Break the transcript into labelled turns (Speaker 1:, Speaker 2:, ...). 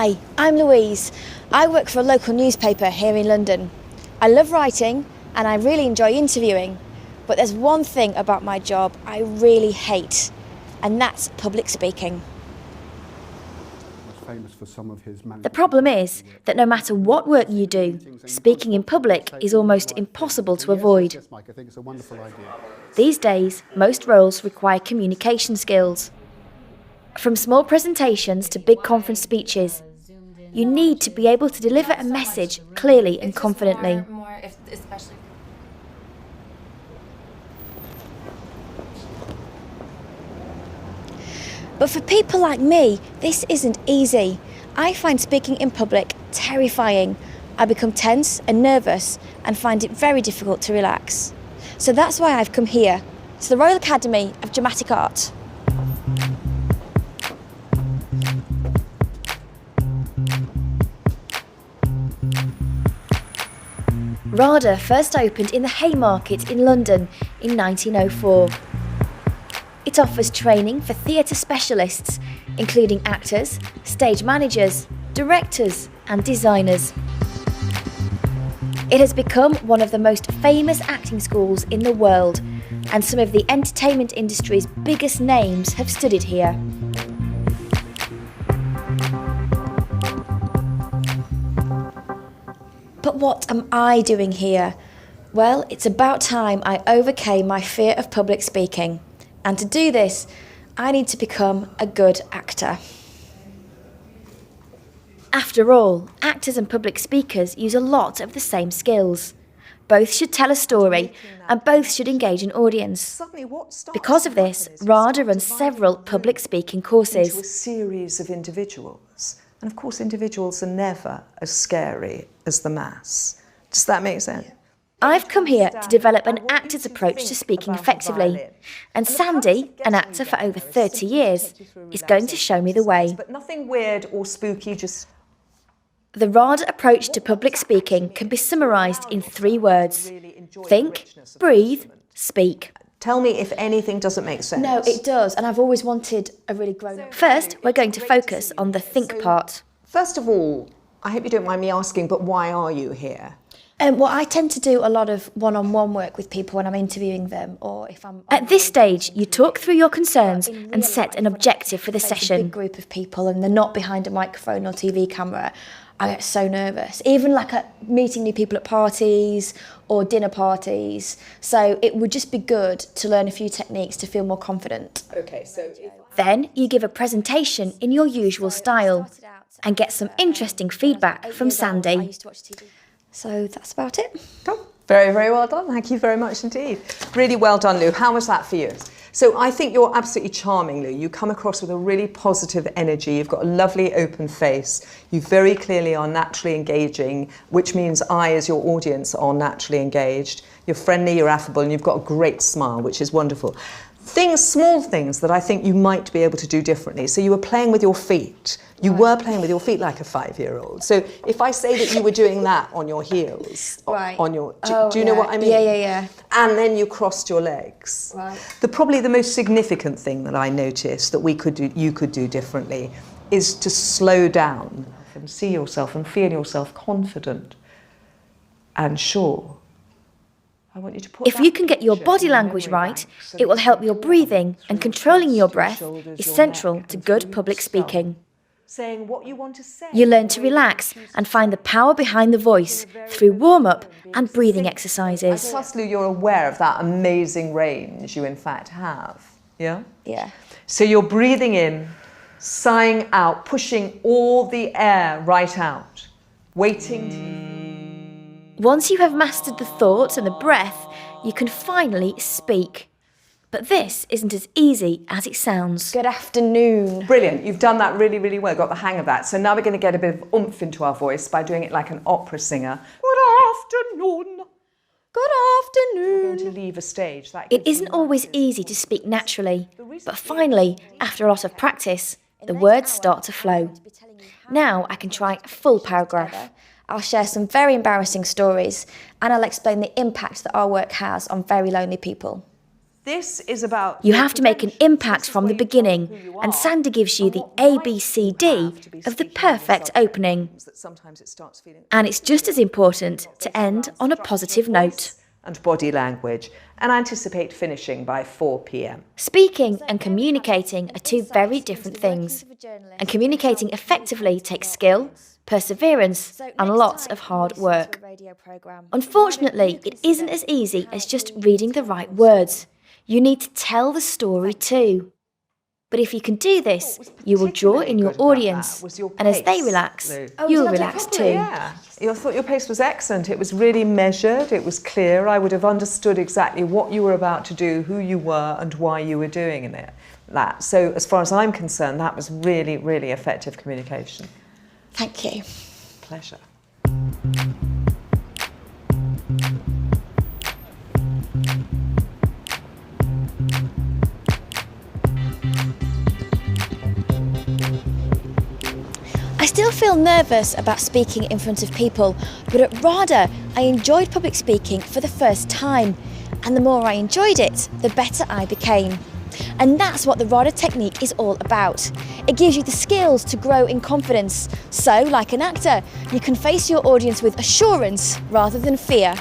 Speaker 1: Hi, I'm Louise. I work for a local newspaper here in London. I love writing and I really enjoy interviewing, but there's one thing about my job I really hate, and that's public speaking. The problem is that no matter what work you do, speaking in public is almost impossible to avoid. These days, most roles require communication skills. From small presentations to big conference speeches, you need to be able to deliver a message clearly and confidently. But for people like me, this isn't easy. I find speaking in public terrifying. I become tense and nervous and find it very difficult to relax. So that's why I've come here, to the Royal Academy of Dramatic Art. RADA first opened in the Haymarket in London in 1904. It offers training for theatre specialists, including actors, stage managers, directors and designers. It has become one of the most famous acting schools in the world, and some of the entertainment industry's biggest names have studied here. But what am I doing here? Well, it's about time I overcame my fear of public speaking. And to do this, I need to become a good actor. After all, actors and public speakers use a lot of the same skills. Both should tell a story, and both should engage an audience. Because of this, RADA runs several public speaking courses.
Speaker 2: Into a series of individuals. And of course, individuals are never as scary as the mass. Does that make sense?
Speaker 1: I've come here to develop an actor's approach to speaking effectively, and Sandy, an actor for over 30 years, is going to show me the way.
Speaker 2: But nothing weird or spooky, just...
Speaker 1: The RADA approach to public speaking can be summarised in 3 words: think, breathe, speak.
Speaker 2: Tell me if anything doesn't make sense.
Speaker 1: No, it does, and I've always wanted a really grown-up. First, we're going to focus on the think part.
Speaker 2: First of all, I hope you don't mind me asking, but why are you here?
Speaker 1: Well, I tend to do a lot of one-on-one work with people when I'm interviewing them, or if I'm... At this stage, you talk through your concerns and set an objective for the session. A big group of people and they're not behind a microphone or TV camera, I get so nervous. Even like meeting new people at parties or dinner parties. So it would just be good to learn a few techniques to feel more confident.
Speaker 2: Okay, so...
Speaker 1: Then you give a presentation in your usual style and get some interesting feedback from Sandy. So that's about it.
Speaker 2: Cool. Very, very well done. Thank you very much indeed. Really well done, Lou. How was that for you? So I think you're absolutely charming, Lou. You come across with a really positive energy. You've got a lovely open face. You very clearly are naturally engaging, which means I, as your audience, are naturally engaged. You're friendly, you're affable, and you've got a great smile, which is wonderful. Small things that I think you might be able to do differently. So you were playing with your feet. You were playing with your feet like a 5-year-old. So if I say that you were doing that on your heels, on your, do you know what I mean?
Speaker 1: Yeah.
Speaker 2: And then you crossed your legs.
Speaker 1: Right.
Speaker 2: Probably the most significant thing that I noticed that you could do differently is to slow down and see yourself and feel yourself confident and sure.
Speaker 1: If you can get your body language right, it will help your breathing, and controlling your breath is central to good public speaking. You learn to relax and find the power behind the voice through warm-up and breathing exercises.
Speaker 2: I trust, Lou, you're aware of that amazing range you in fact have, yeah?
Speaker 1: Yeah.
Speaker 2: So you're breathing in, sighing out, pushing all the air right out, waiting.
Speaker 1: Once you have mastered the thoughts and the breath, you can finally speak. But this isn't as easy as it sounds. Good afternoon.
Speaker 2: Brilliant. You've done that really, really well. Got the hang of that. So now we're going to get a bit of oomph into our voice by doing it like an opera singer. Good afternoon. Good afternoon. We're going to leave a stage.
Speaker 1: It isn't always easy to speak naturally, but finally, after a lot of practice, the words start to flow. Now I can try a full paragraph. I'll share some very embarrassing stories, and I'll explain the impact that our work has on very lonely people.
Speaker 2: This is about...
Speaker 1: You have to make an impact from the beginning, and Sander gives you the ABCD of the perfect opening. And it's just as important to end on a positive note.
Speaker 2: And body language, and anticipate finishing by 4 p.m.
Speaker 1: Speaking and communicating are two very different things, and communicating effectively takes skill, perseverance, and lots of hard work. Unfortunately, it isn't as easy as just reading the right words. You need to tell the story too. But if you can do this, you will draw in your audience, and as they relax, you'll relax too.
Speaker 2: Yeah, I thought your pace was excellent. It was really measured, it was clear. I would have understood exactly what you were about to do, who you were, and why you were doing it. So as far as I'm concerned, that was really, really effective communication.
Speaker 1: Thank you.
Speaker 2: Pleasure.
Speaker 1: I still feel nervous about speaking in front of people, but at RADA I enjoyed public speaking for the first time, and the more I enjoyed it, the better I became. And that's what the RADA technique is all about. It gives you the skills to grow in confidence. So, like an actor, you can face your audience with assurance rather than fear.